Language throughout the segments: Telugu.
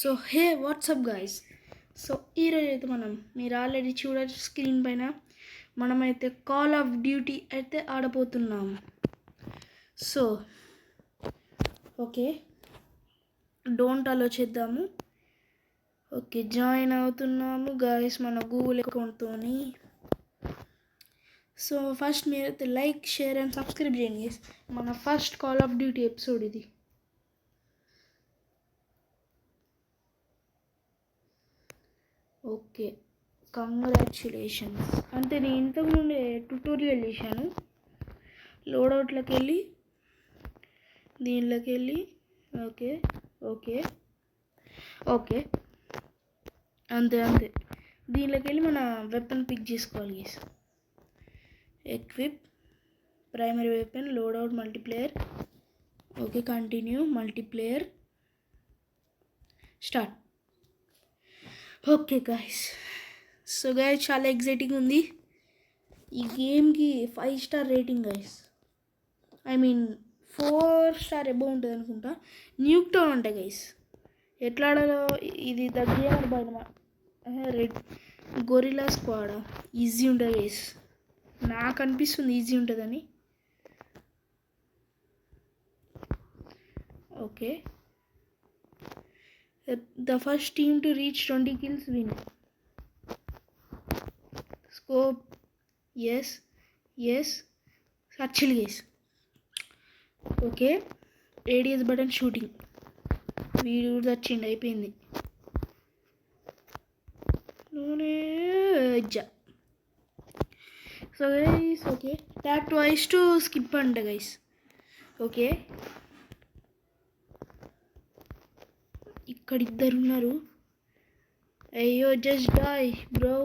So hey WhatsApp guys. So ఈరోజు అయితే మీరు ఆల్రెడీ చూడొచ్చు స్క్రీన్ పైన మనమైతే కాల్ ఆఫ్ డ్యూటీ అయితే ఆడబోతున్నాము. సో ఓకే, డోంట్ ఆలోచిద్దాము. ఓకే, జాయిన్ అవుతున్నాము గాయస్ మన గూగుల్ అకౌంట్తోని. సో ఫస్ట్ మీరైతే లైక్, షేర్ అండ్ సబ్స్క్రైబ్ చేయండి గైస్. మన first call of duty episode ఇది. Okay, congratulations. అంటే నేను ఇంతకుముందే ట్యుటోరియల్ చేశాను. లోడౌట్లోకి వెళ్ళి దీనిలోకి వెళ్ళి ఓకే ఓకే ఓకే అంతే దీనిలోకి వెళ్ళి మన వెపన్ పిక్ చేసుకోవాలి guys. Equip, primary weapon, loadout, multiplayer. Okay, continue, multiplayer, start. Okay guys, so guys చాలా ఎగ్జైటింగ్ ఉంది. ఈ గేమ్కి 5 star rating guys. I mean 4 star above ఉంటుంది అనుకుంటా. న్యూక్ టౌన్ ఉంటాయి గైస్. ఎట్లా ఆడాలో ఇది దగ్గర బయట రెడ్ గొరిల్లా స్క్వాడా ఈజీ ఉంటుంది గైస్. నాకు అనిపిస్తుంది ఈజీ ఉంటుందని. Okay, the first team to reach 20 kills win. Scope, yes, actually yes. Okay, ADS button shooting. వీడు వచ్చిండు, అయిపోయింది. So guys okay, tap twice to skip అంట గైస్. ఓకే, ఇక్కడ ఇద్దరు ఉన్నారు. అయ్యో, జస్ట్ డై బ్రో,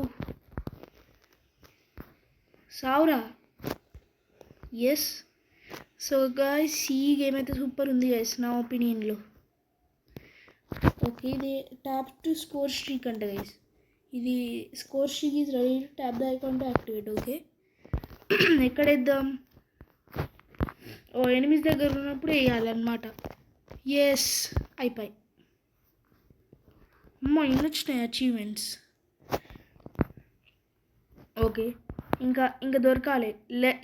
సావురా. ఎస్, సో గైస్ ఈ గేమ్ అయితే సూపర్ ఉంది గైస్ నా ఒపీనియన్లో. ఓకే, ఇది ట్యాప్ టు స్కోర్ స్ట్రీక్ అంట గైస్. ఇది score streak is ready to tap the icon to activate. Okay, ఎక్కడేద్దాం? ఎనిమిస్ దగ్గర ఉన్నప్పుడు వేయాలన్నమాట. ఎస్, అయిపోయి. అమ్మా, ఇన్ని వచ్చినాయి అచీవ్మెంట్స్. ఓకే, ఇంకా దొరకాలి.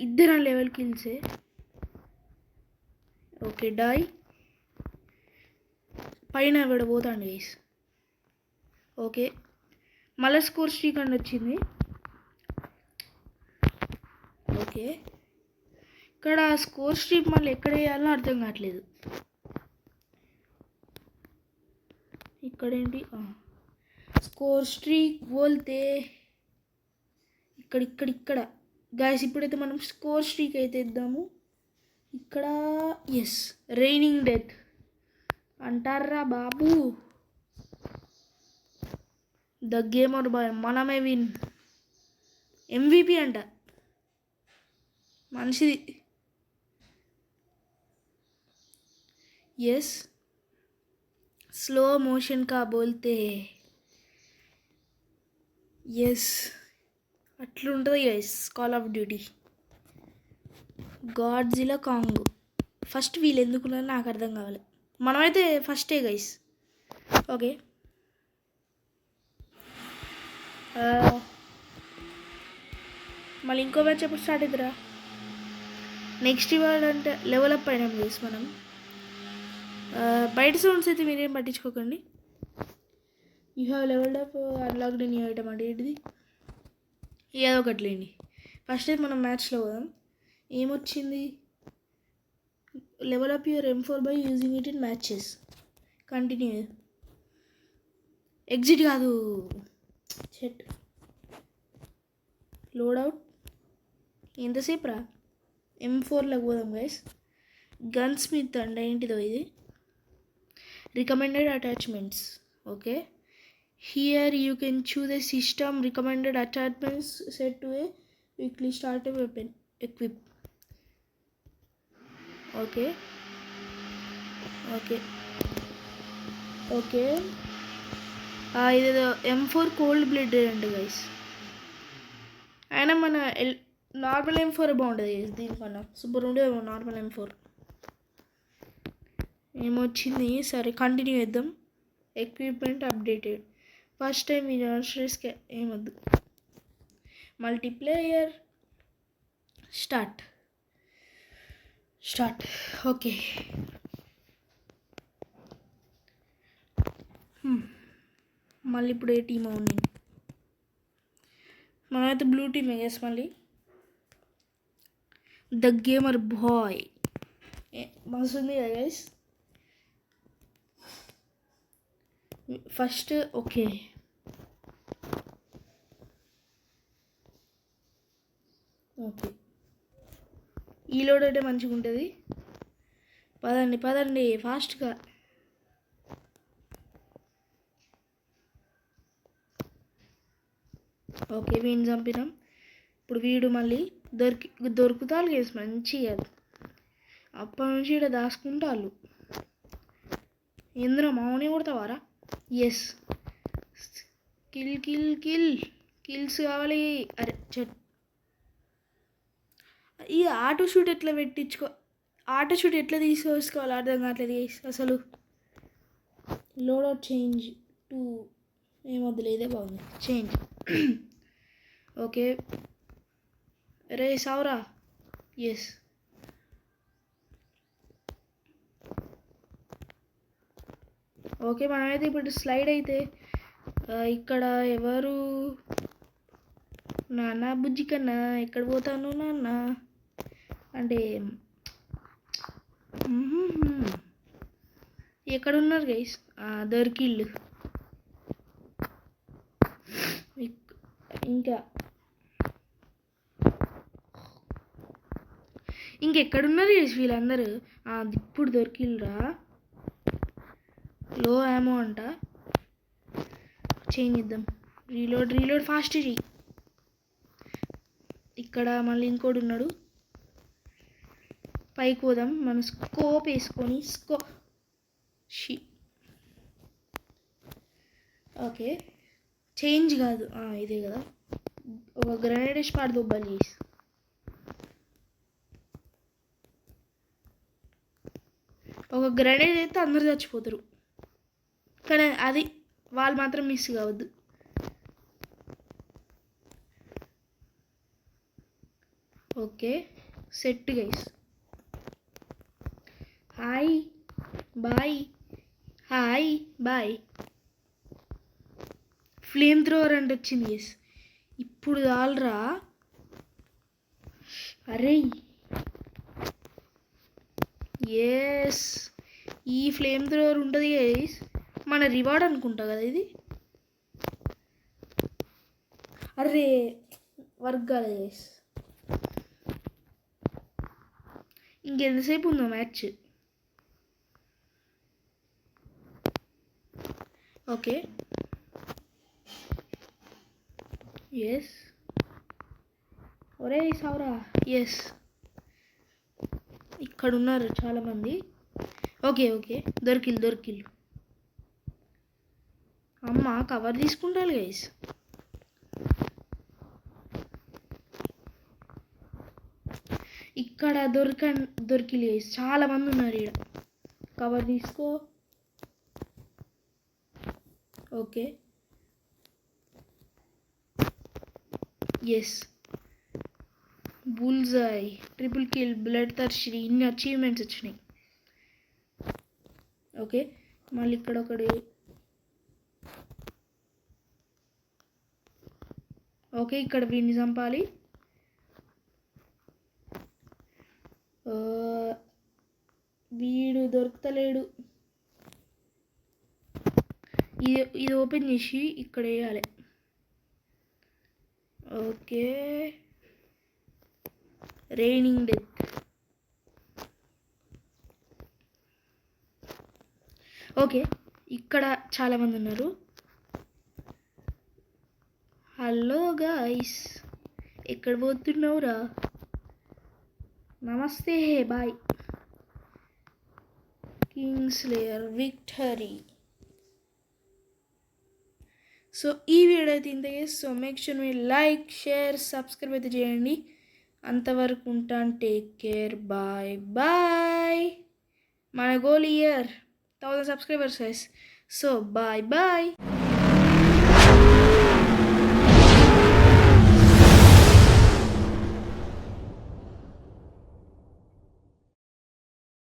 ఇద్దరు లెవెల్ కిల్సే. ఓకే, డై పైన విడబోతాండి గైస్. ఓకే, మళ్ళీ స్కోర్ స్ట్రీక్ అని వచ్చింది. ఓకే, ఇక్కడ స్కోర్ స్ట్రీక్ మళ్ళీ ఎక్కడ వేయాలో అర్థం కావట్లేదు. ఇక్కడేంటి స్కోర్ స్ట్రీక్ బోల్తే ఇక్కడ గాయస్. ఇప్పుడైతే మనం స్కోర్ స్ట్రీక్ అయితే ఇద్దాము. ఇక్కడ ఎస్, రైనింగ్ డెత్ అంటారా బాబు. ద గేమర్ బాయ్, మనమే విన్. MVP అంట, మనిషిది. ఎస్, స్లో మోషన్ కా బోల్తే ఎస్, అట్లుంటుంది guys call of duty. Godzilla Kong. First వీళ్ళు ఎందుకున్నారు నాకు అర్థం కావాలి. మనమైతే ఫస్టే గైస్. ఓకే, మళ్ళీ ఇంకో మ్యాచ్ ఎప్పుడు స్టార్ట్ అవుతుందా? నెక్స్ట్ ఇవాళ అంటే లెవెల్ అప్ అయినాం గైస్ మనం. బయట సౌండ్స్ అయితే మీరేం పట్టించుకోకండి. You have levelled up unlocked new item అంటే ఏంటిది? ఏదో ఒకట్లేండి. ఫస్ట్ అయితే మనం మ్యాచ్లో పోదాం. ఏమొచ్చింది? Level up your M4 by using it in matches. Continue. Exit కాదు, చెట్. లోడౌట్ ఎంతసేపు రా? M4లోకి పోదాం గైస్. గన్ స్మిత్ అండి, ఏంటిదో ఇది. Recommended attachments. Okay, here you can choose the system recommended attachments set to A quickly start a weapon equip. Okay okay okay, ఇదేదో M4 కోల్డ్ బ్లడ్ అండి గైస్. అయినా మన నార్మల్ M4 బాగుంటుంది దీనికన్నా. సూపర్ ఉండే నార్మల్ M4. ఏమొచ్చింది? సరే కంటిన్యూ చేద్దాం. Equipment updated. ఫస్ట్ టైం ఈ స్ట్రెస్కి ఏమొద్దు. Multiplayer start. ఓకే. మళ్ళీ ఇప్పుడు ఏ టీమ్ అవును? మనమైతే బ్లూ టీమ్ ఎస్. మళ్ళీ ద గేమర్ బాయ్ మస్తుంది కదా గైస్. First okay. ఈ లోడ్ అయితే మంచిగా ఉంటుంది. పదండి ఫాస్ట్గా. ఓకే, వీడిని చంపినాం. ఇప్పుడు వీడు మళ్ళీ దొరుకుతారు గేస్ మంచిగా. అప్పటి నుంచి ఇక్కడ దాచుకుంటారు. ఎందులో మౌని కొడతావారా? ఎస్, కిల్స్ కావాలి. అరే ఈ ఆటో షూట్ ఎట్లా తీసుకొచ్చుకోవాలి అర్థం కావట్లేదు అసలు. లోడ్ చేంజ్ టు ఏమొద్దులే, ఇదే బాగుంది. చేంజ్. ఓకే రే సావురా. Yes, okay. మనమైతే ఇప్పుడు స్లైడ్ అయితే ఇక్కడ ఎవరు? నాన్న బుజ్జి కన్నా ఎక్కడ పోతాను నాన్న అంటే ఎక్కడున్నారు గైస్? దొరికిళ్ళు. ఇంకెక్కడున్నారు గైస్ వీళ్ళందరూ? ఇప్పుడు దొరికిళ్ళరా. లో ఏమో అంట. చేంజ్ ఇద్దాం. రీలోడ్ ఫాస్ట్ చెయ్యి. ఇక్కడ మళ్ళీ ఇంకోటి ఉన్నాడు. పైకి పోదాం. మనం స్కోప్ వేసుకొని ఓకే, చేంజ్ కాదు ఇదే కదా. ఒక గ్రెనేడ్ వేసి పాడుదోబ్బాలి చేసి. ఒక గ్రెనేడ్ అయితే అందరు చచ్చిపోతారు, కానీ అది వాళ్ళు మాత్రం మిస్ కావద్దు. Okay, set guys. Hi bye. Flame thrower అంటే వచ్చింది గైస్. ఇప్పుడు చాలరా. అరే ఎస్, ఈ ఫ్లేమ్ థ్రోవర్ ఉంటుంది గైస్. మన రివార్డ్ అనుకుంటా కదా ఇది. అరే వర్క్ కాలేదు గైస్. ఇంకెంతసేపు ఉందో మ్యాచ్? Okay, yes. ఒరే సావురా. ఎస్, ఇక్కడ ఉన్నారు చాలామంది. ఓకే దొరికిళ్ళు. అమ్మ కవర్ తీసుకుంటారు గైస్. ఇక్కడ దొరికిళ్ళు గైస్. చాలామంది ఉన్నారు ఇక్కడ. కవర్ తీసుకో. Okay, yes. Bullseye, triple kill, blood thirsty, ఇన్ని అచీవ్మెంట్స్ వచ్చినాయి. ఓకే, మళ్ళీ ఇక్కడ ఒకటి. ఓకే, ఇక్కడ వీడిని చంపాలి. వీడు దొరుకుతలేడు. ఇది ఓపెన్ చేసి ఇక్కడ వేయాలి. Okay, raining death. ఓకే, ఇక్కడ చాలామంది ఉన్నారు. హలో గాయ్స్, ఎక్కడ పోతున్నావురా? నమస్తే, బాయ్. కింగ్స్లేయర్ విక్టరీ. సో ఈ వీడియో అయితే ఇంతకే. సో మేక్ షూర్ మీరు లైక్, షేర్, సబ్స్క్రైబ్ అయితే చేయండి. అంతవరకు ఉంటాను. Take care. బాయ్. మన goal year 1000 subscribers, guys. So bye bye.